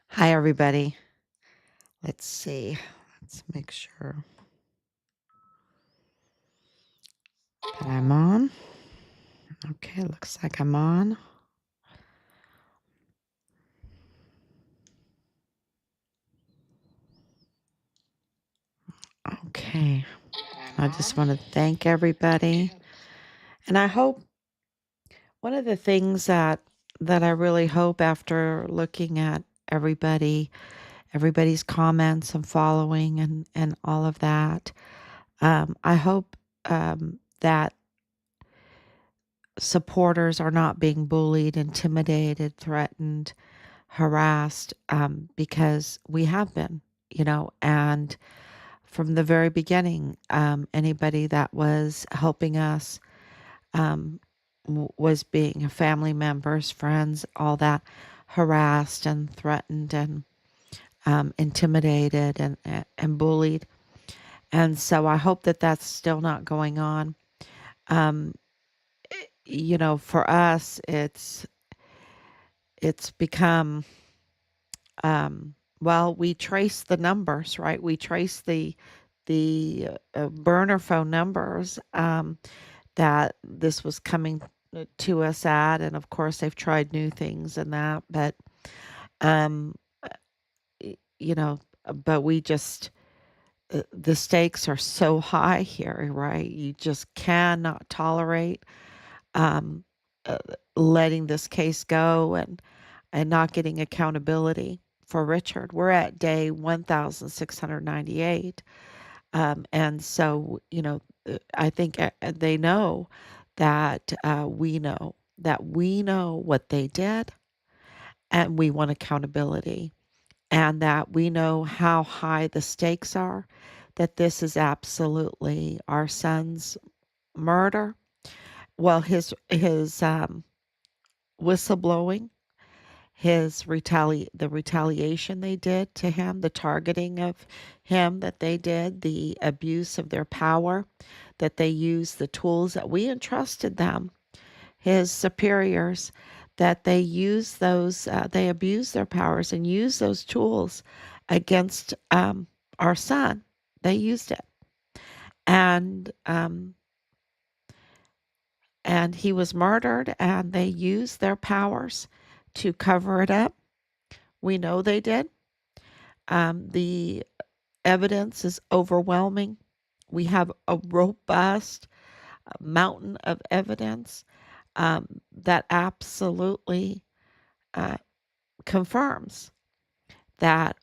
Hi, everybody. Let's see. Let's make sure that I'm on. Okay, looks like I'm on. Okay. I just want to thank everybody. And I hope one of the things that I really hope after looking at everybody's comments and following and all of that, I hope that supporters are not being bullied, intimidated, threatened, harassed, because we have been, and from the very beginning, anybody that was helping us was being family members, friends, all that, harassed and threatened and intimidated and bullied. And so I hope that that's still not going on. Um, for us, it's become well, we trace the numbers, right? We trace the burner phone numbers that this was coming to us at, and of course they've tried new things and that, but um, you know, but we just the stakes are so high here, right? You just cannot tolerate um, uh, letting this case go and not getting accountability for Richard. We're at day 1,698. And so, I think they know that we know what they did and we want accountability and that we know how high the stakes are, that this is absolutely our son's murder. Well, his whistleblowing, the retaliation they did to him, the targeting of him that they did, the abuse of their power, that they used the tools that we entrusted them, his superiors, that they use those, they abuse their powers and use those tools against our son. They used it, and um, and he was murdered, and they used their powers to cover it up. We know they did. The evidence is overwhelming. We have a robust mountain of evidence that absolutely uh, confirms that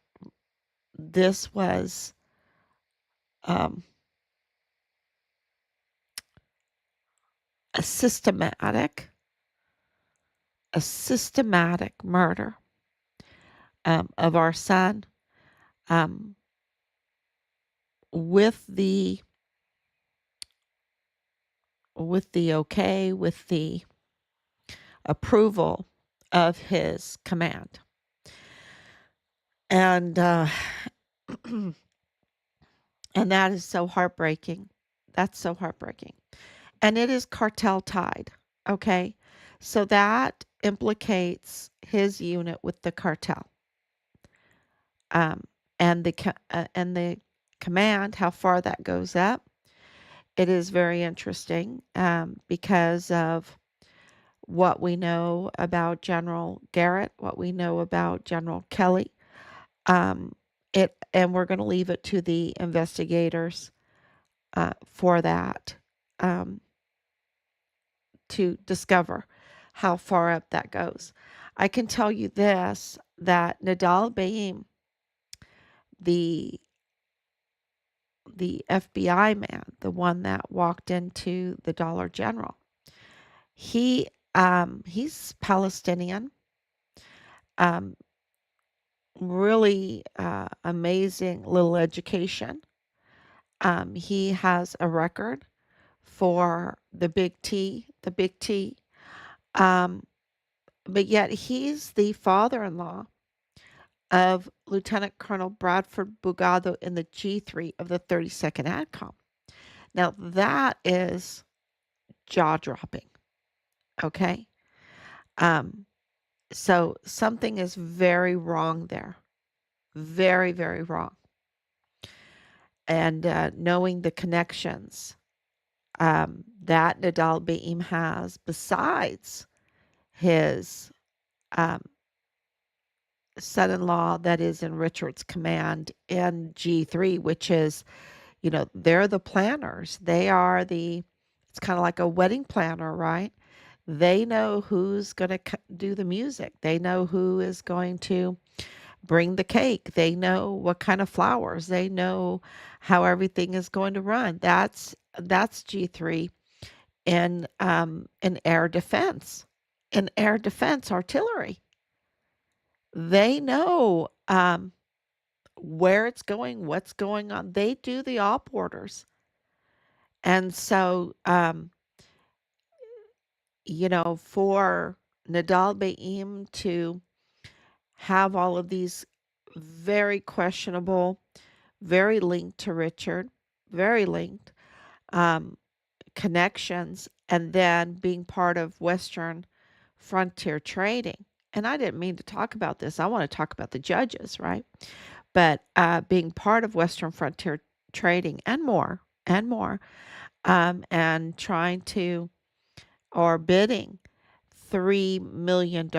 this was um, a systematic murder of our son, um, with the with the approval of his command. And and that is so heartbreaking. That's so heartbreaking. And it is cartel tied. Okay. So that implicates his unit with the cartel. Um, and the command, how far that goes up. It is very interesting because of what we know about General Garrett, what we know about General Kelly. Um, and we're going to leave it to the investigators for that um, to discover how far up that goes. I can tell you this that Nadal Baim, the the FBI man, the one that walked into the Dollar General, he's Palestinian. Um, really amazing little education. He has a record for the big T. Um, but yet he's the father-in-law of Lieutenant Colonel Bradford Bugado in the G3 of the 32nd ADCOM. Now that is jaw-dropping, okay? Um, So something is very wrong there. Very, very wrong. And knowing the connections that Nadal Beam has, besides his um, son-in-law that is in Richard's command in G3, which is, they're the planners. It's kind of like a wedding planner, right? They know who's going to do the music. They know who is going to bring the cake. They know what kind of flowers. They know how everything is going to run. That's G3 in air defense. In air defense artillery. They know where it's going, what's going on. They do the op orders. And so, for Nadal Baim to have all of these very questionable, very linked to Richard, very linked um, connections, and then being part of Western frontier trading. And I didn't mean to talk about this. I want to talk about the judges, right? But being part of Western frontier trading and more, and trying to, or bidding $3 million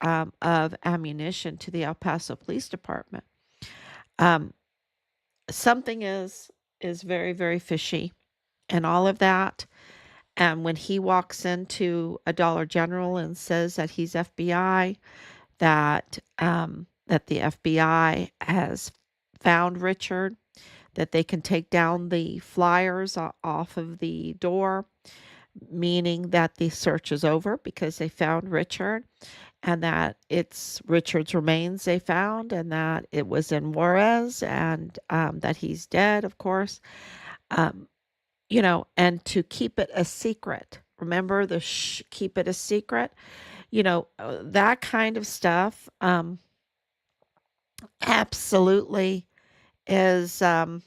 of ammunition to the El Paso Police Department. Um, Something is very, very fishy and all of that. And when he walks into a Dollar General and says that he's FBI, that the FBI has found Richard, that they can take down the flyers off of the door, meaning that the search is over because they found Richard, and that it's Richard's remains they found, and that it was in Juarez, and that he's dead, of course. Um, and to keep it a secret. Remember the keep it a secret? That kind of stuff absolutely is, and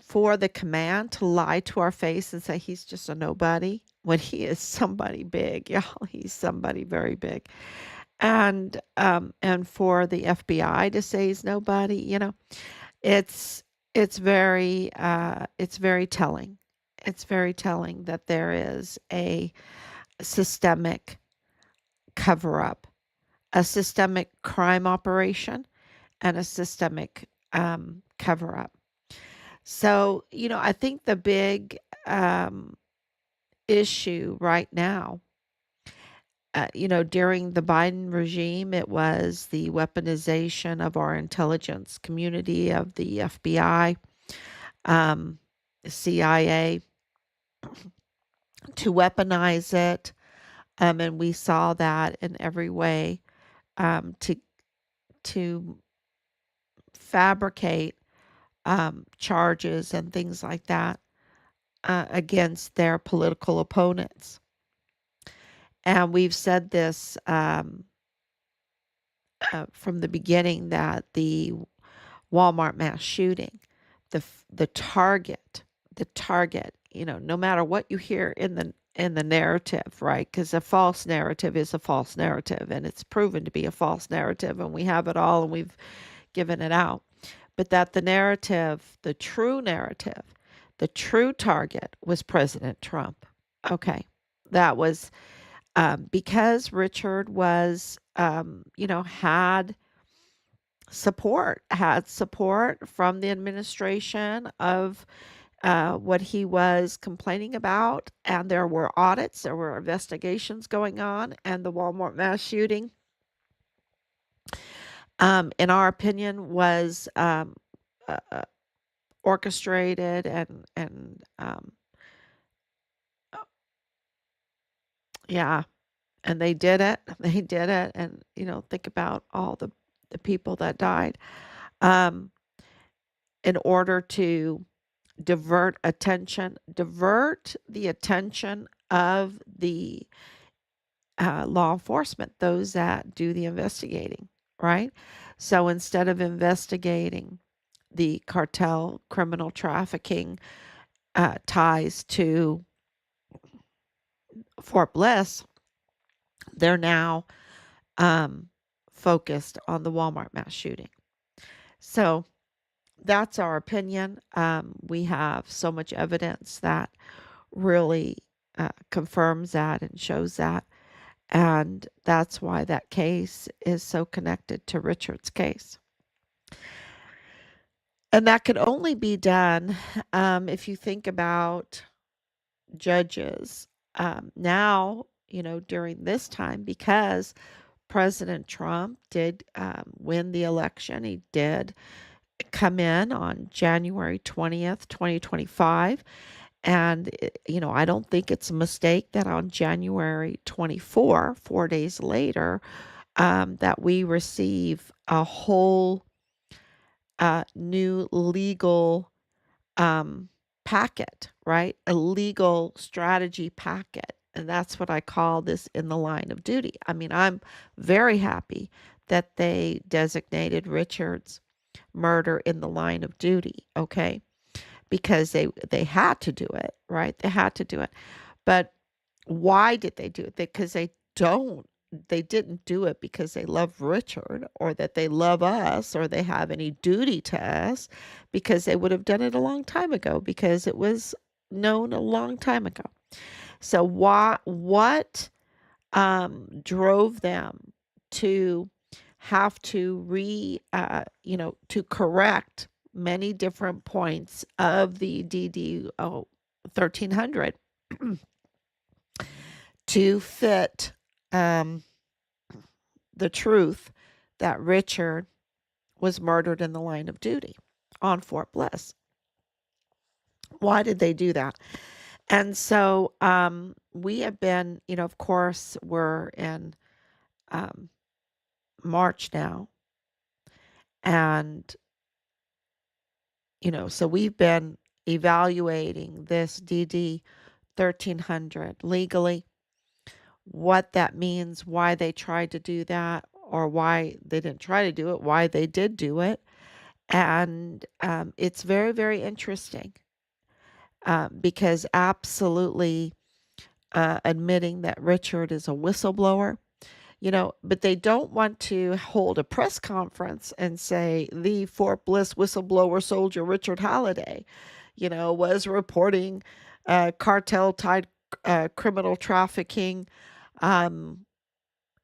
for the command to lie to our face and say he's just a nobody when he is somebody big, y'all, he's somebody very big. And for the FBI to say he's nobody, it's it's very telling. It's very telling that there is a systemic cover up, a systemic crime operation, and a systemic cover up. So, I think the big issue right now, during the Biden regime, it was the weaponization of our intelligence community, of the FBI, um, CIA, to weaponize it. And we saw that in every way, to fabricate charges and things like that against their political opponents. And we've said this from the beginning, that the Walmart mass shooting, the target, no matter what you hear in the narrative, right? Because a false narrative is a false narrative, and it's proven to be a false narrative, and we have it all, and we've given it out. But that the narrative, the true narrative, the true target was President Trump. Okay, that was because Richard was, had support from the administration of what he was complaining about, and there were audits, there were investigations going on, and the Walmart mass shooting, in our opinion, was uh, orchestrated and yeah, and they did it. They did it, and think about all the people that died, um, in order to divert the attention of the law enforcement, those that do the investigating, right? So instead of investigating the cartel criminal trafficking ties to Fort Bliss, They're now um, focused on the Walmart mass shooting. So that's our opinion. We have so much evidence that really confirms that and shows that. And that's why that case is so connected to Richard's case. And that could only be done if you think about judges now, during this time, because President Trump did win the election. He did come in on January 20th, 2025. And, I don't think it's a mistake that on January 24, 4 days later, that we receive a whole new legal packet, right? A legal strategy packet. And that's what I call this in the line of duty. I mean, I'm very happy that they designated Richard's murder in the line of duty, okay? Because they had to do it, right? They had to do it. But why did they do it? Because they didn't do it because they love Richard or that they love us or they have any duty to us, because they would have done it a long time ago, because it was known a long time ago. So what drove them to have to to correct many different points of the DD 1300 to fit the truth that Richard was murdered in the line of duty on Fort Bliss. Why did they do that? And so we have been, of course, we're in March now. And, so we've been evaluating this DD 1300 legally, what that means, why they tried to do that, or why they didn't try to do it, why they did do it. And it's very, very interesting because absolutely admitting that Richard is a whistleblower, but they don't want to hold a press conference and say the Fort Bliss whistleblower soldier Richard Halliday, was reporting cartel tied criminal trafficking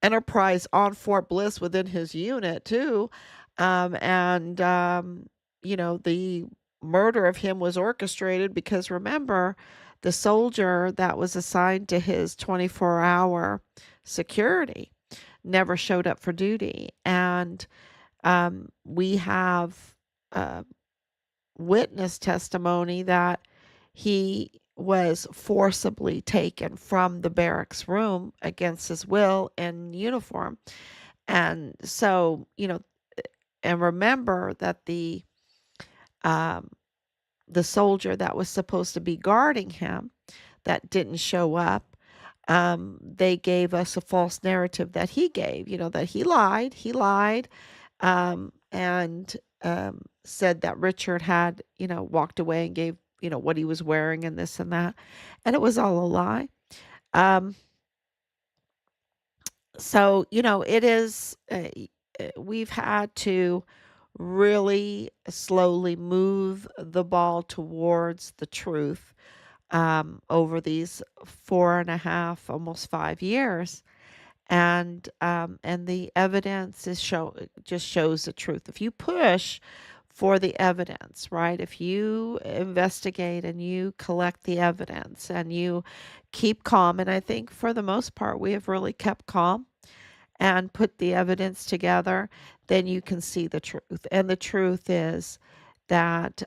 enterprise on Fort Bliss within his unit too. And the murder of him was orchestrated because remember, the soldier that was assigned to his 24-hour security never showed up for duty. And we have witness testimony that he was forcibly taken from the barracks room against his will in uniform. And so, and remember that the soldier that was supposed to be guarding him that didn't show up, they gave us a false narrative that he gave, that he lied, and said that Richard had, walked away and gave, what he was wearing and this and that. And it was all a lie. So, it is, we've had to really slowly move the ball towards the truth over these 4.5, almost 5 years. And the evidence just shows the truth. If you push for the evidence, right? If you investigate and you collect the evidence and you keep calm, and I think for the most part we have really kept calm and put the evidence together, then you can see the truth. And the truth is that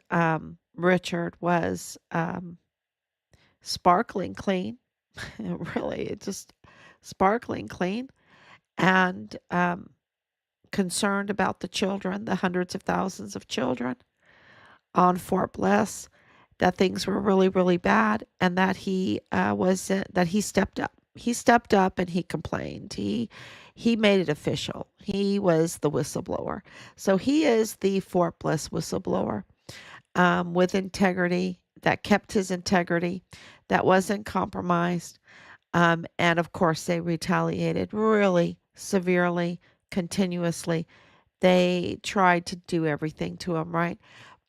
Richard was sparkling clean, really, just sparkling clean, and concerned about the children, the hundreds of thousands of children on Fort Bliss, that things were really, really bad, and that he stepped up. He stepped up and he complained. He made it official. He was the whistleblower. So he is the Fort Bliss whistleblower with integrity, that kept his integrity, that wasn't compromised. And of course, they retaliated really severely, continuously. They tried to do everything to him, right?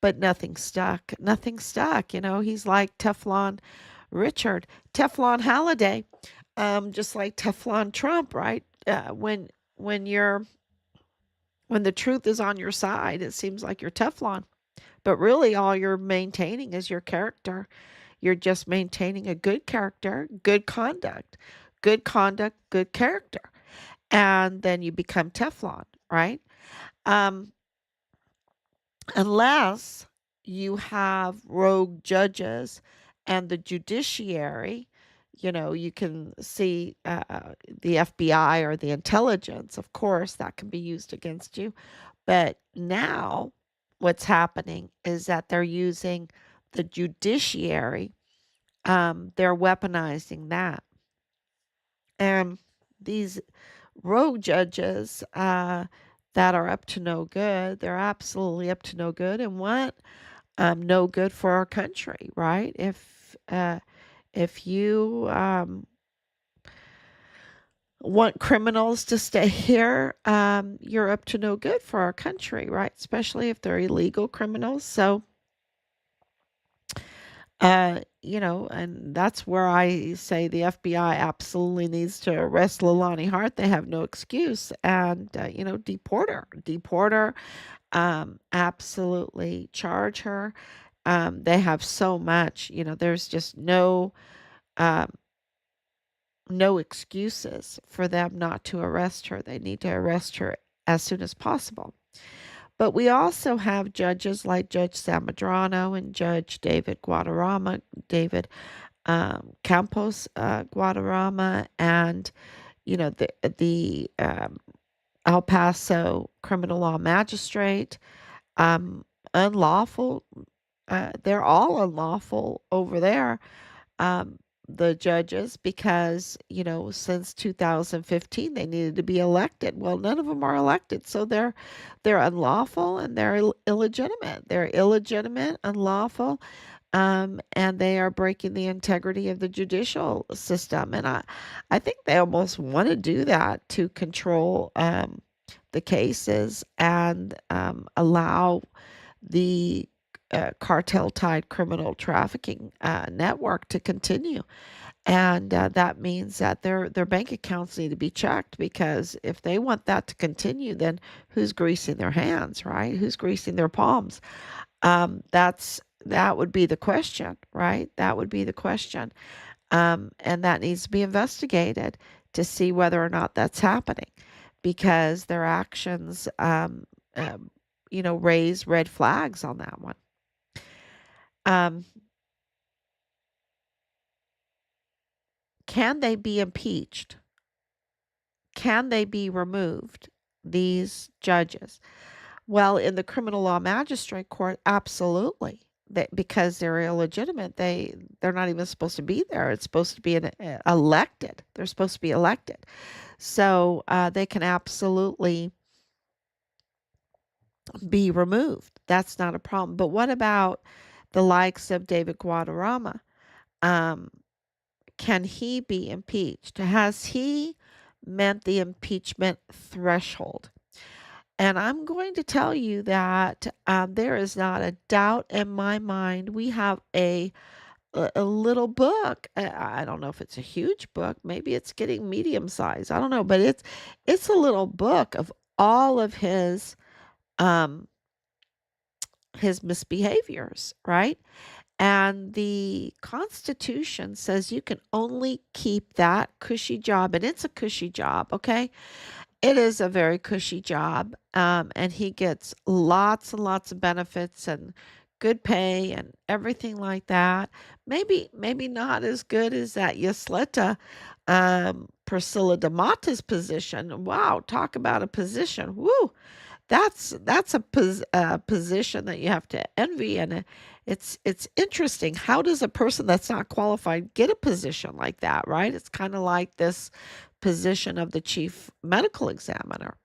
But nothing stuck. Nothing stuck. He's like Teflon Richard, Teflon Halliday, just like Teflon Trump, right? When you're when the truth is on your side, it seems like you're Teflon. But really, all you're maintaining is your character. You're just maintaining a good character, good conduct, good character. And then you become Teflon, right? Um, unless you have rogue judges and the judiciary, you can see the FBI or the intelligence, of course, that can be used against you. But now what's happening is that they're using the judiciary, they're weaponizing that. And these rogue judges that are up to no good, they're absolutely up to no good and want no good for our country, right? If you want criminals to stay here, you're up to no good for our country, right? Especially if they're illegal criminals. So, and that's where I say the FBI absolutely needs to arrest Leilani Hart. They have no excuse, and deport her, absolutely charge her. They have so much, there's just um, no excuses for them not to arrest her. They need to arrest her as soon as possible. But we also have judges like Judge Samadrano and Judge David Campos Guadarrama, and the El Paso criminal law magistrate. Um, unlawful. They're all unlawful over there, um, the judges, because since 2015 they needed to be elected. Well, none of them are elected, so they're unlawful and they're illegitimate. They're illegitimate, unlawful, and they are breaking the integrity of the judicial system. And I think they almost want to do that to control the cases and allow the cartel tied criminal trafficking network to continue. And that means that their bank accounts need to be checked, because if they want that to continue, then who's greasing their hands, right? Who's greasing their palms? That would be the question, right? That would be the question. And that needs to be investigated to see whether or not that's happening, because their actions, raise red flags on that one. Um, can they be impeached? Can they be removed? These judges. Well, in the criminal law magistrate court, absolutely. Because they're illegitimate, they're not even supposed to be there. It's supposed to be elected. They're supposed to be elected, so they can absolutely be removed. That's not a problem. But what about the likes of David Guadarrama? Um, Can he be impeached? Has he met the impeachment threshold? And I'm going to tell you that there is not a doubt in my mind. We have a little book. I don't know if it's a huge book. Maybe it's getting medium size. I don't know, but it's a little book of all of um, his misbehaviors, right? And the Constitution says you can only keep that cushy job, and it's a cushy job, okay? It is a very cushy job, and he gets lots and lots of benefits and good pay and everything like that. Maybe not as good as that Ysleta, Priscilla DeMata's position. Wow, talk about a position. Woo! That's a position that you have to envy, and it's interesting. How does a person that's not qualified get a position like that, right? It's kind of like this position of the chief medical examiner,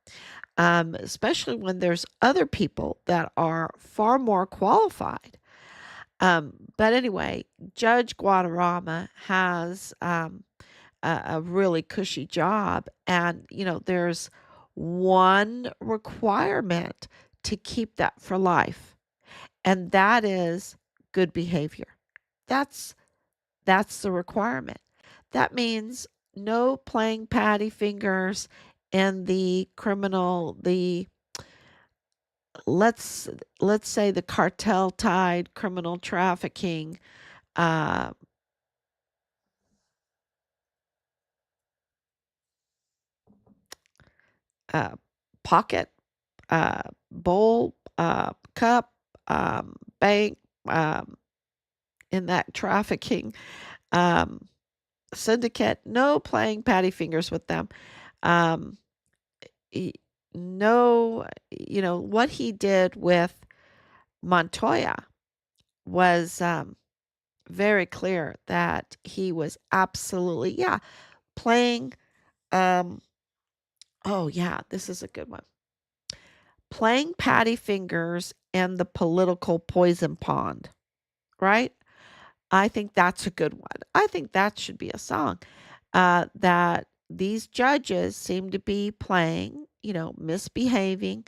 especially when there's other people that are far more qualified. But anyway, Judge Guadarrama has a really cushy job. And, there's one requirement to keep that for life, and that is good behavior. That's that's the requirement. That means no playing patty fingers in the criminal, the let's let's say the cartel tied criminal trafficking uh, uh, pocket, bowl, cup, bank, um, in that trafficking um, syndicate. No playing patty fingers with them. Um, e- no, what he did with Montoya was very clear that he was absolutely, yeah, playing. Um, oh, yeah, this is a good one. Playing patty fingers in the political poison pond, right? I think that's a good one. I think that should be a song. That these judges seem to be playing, misbehaving,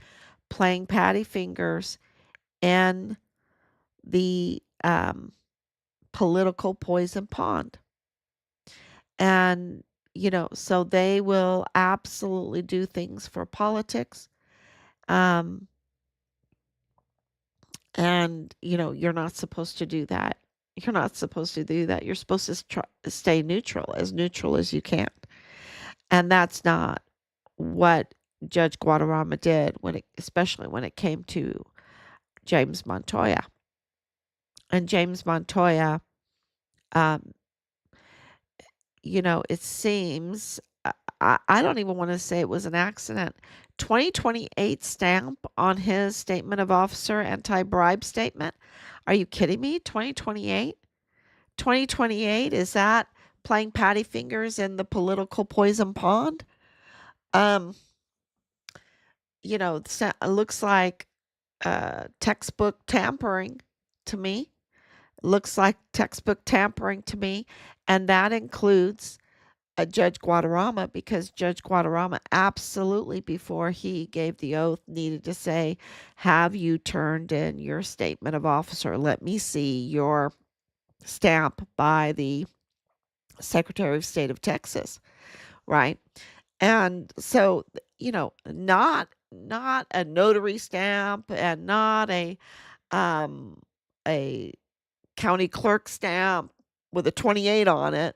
playing patty fingers in the political poison pond. And, so they will absolutely do things for politics. Um, and, you're not supposed to do that. You're not supposed to do that. You're supposed to stay neutral as you can. And that's not what Judge Guadarrama did especially when it came to James Montoya. And James Montoya, um, it seems, I don't even want to say it was an accident. 2028 stamp on his statement of officer anti-bribe statement. Are you kidding me? 2028? 2028, is that playing patty fingers in the political poison pond? Um, it looks like textbook tampering to me. Looks like textbook tampering to me. And that includes Judge Guadarrama, because Judge Guadarrama absolutely, before he gave the oath, needed to say, have you turned in your statement of officer? Let me see your stamp by the Secretary of State of Texas, right? And so, not a notary stamp, and not um a county clerk stamp with a 28 on it,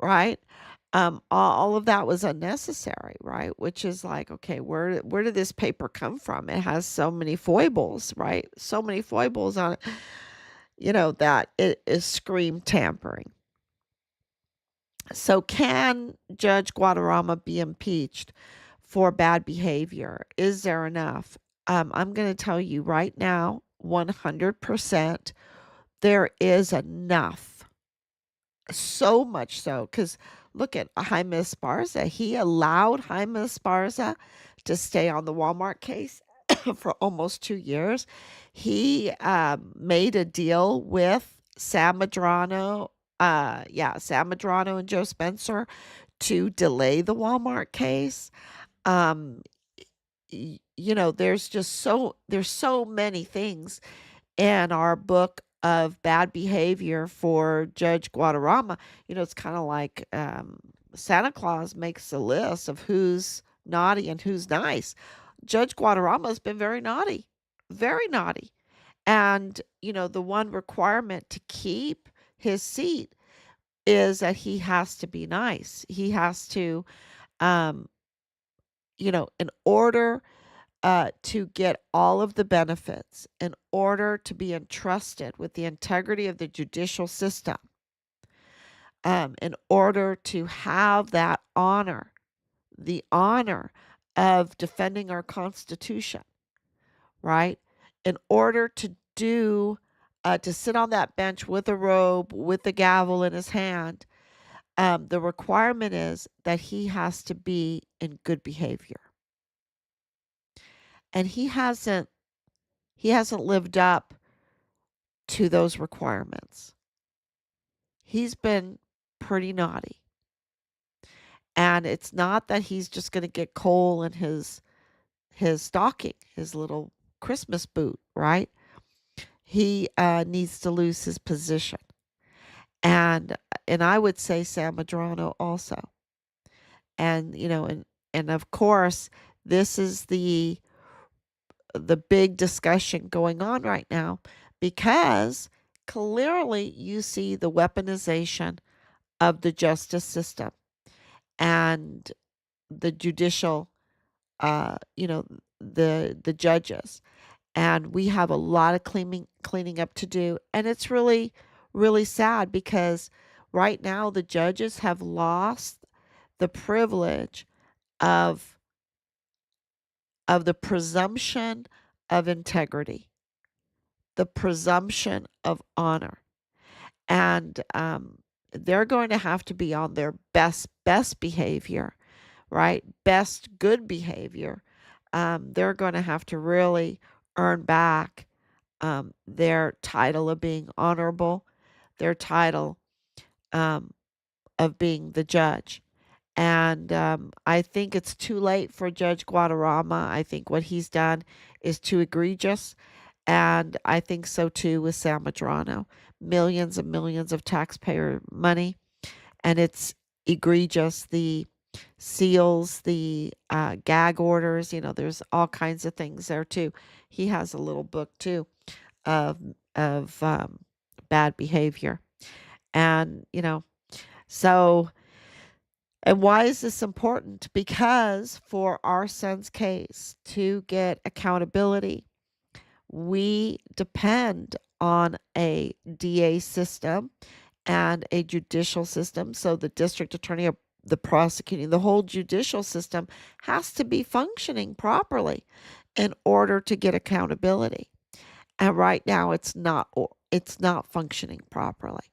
right? All of that was unnecessary, right? Which is like, okay, where did this paper come from? It has so many foibles, right? So many foibles on it, that it is scream tampering. So can Judge Guadarrama be impeached for bad behavior? Is there enough? I'm going to tell you right now, 100%, there is enough. So much so, because look at Jaime Esparza. He allowed Jaime Esparza to stay on the Walmart case for almost 2 years. He made a deal with Sam Madrano, Sam Madrano and Joe Spencer to delay the Walmart case. Um, there's so many things in our book of bad behavior for Judge Guadarrama. It's kind of like Santa Claus makes a list of who's naughty and who's nice. Judge Guadarrama has been very naughty, very naughty. And, the one requirement to keep his seat is that he has to be nice. He has to, um, in order to get all of the benefits, in order to be entrusted with the integrity of the judicial system, in order to have that honor, the honor of defending our Constitution, right? In order to sit on that bench with a robe, with the gavel in his hand, the requirement is that he has to be in good behavior. And he hasn't lived up to those requirements. He's been pretty naughty. And it's not that he's just going to get coal in his stocking, his little Christmas boot, right? He needs to lose his position. And I would say San Madrano also. And and of course, this is the big discussion going on right now because clearly you see the weaponization of the justice system and the judicial you know the judges, and we have a lot of cleaning up to do, and it's really sad because right now the judges have lost the privilege of the presumption of integrity, the presumption of honor, and they're going to have to be on their best behavior, right? Best good behavior. They're going to have to really earn back their title of being honorable, their title um, of being the judge. And I think it's too late for Judge Guadarrama. I think what he's done is too egregious. And I think so too with San Madrano. Millions and millions of taxpayer money. And it's egregious. The seals, the gag orders, there's all kinds of things there too. He has a little book too of, of bad behavior. And, so and why is this important? Because for our son's case to get accountability, we depend on a DA system and a judicial system. So the district attorney, the prosecuting, the whole judicial system has to be functioning properly in order to get accountability. And right now it's not functioning properly.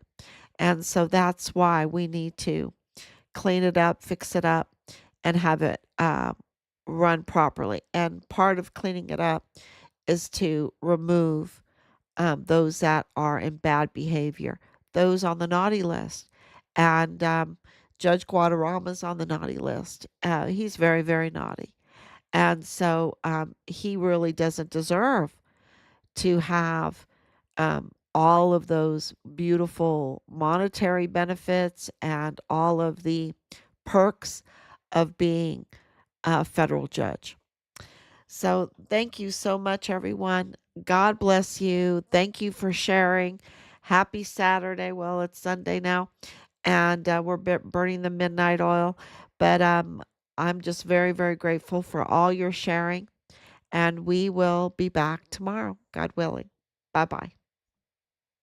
And so that's why we need to clean it up, fix it up, and have it run properly. And part of cleaning it up is to remove those that are in bad behavior, those on the naughty list. And Judge Guadarrama's on the naughty list. He's very, very naughty. And so he really doesn't deserve to have all of those beautiful monetary benefits and all of the perks of being a federal judge. So, thank you so much, everyone. God bless you. Thank you for sharing. Happy Saturday. Well, it's Sunday now, and we're burning the midnight oil. But I'm just very, very grateful for all your sharing, and we will be back tomorrow, God willing. Bye bye.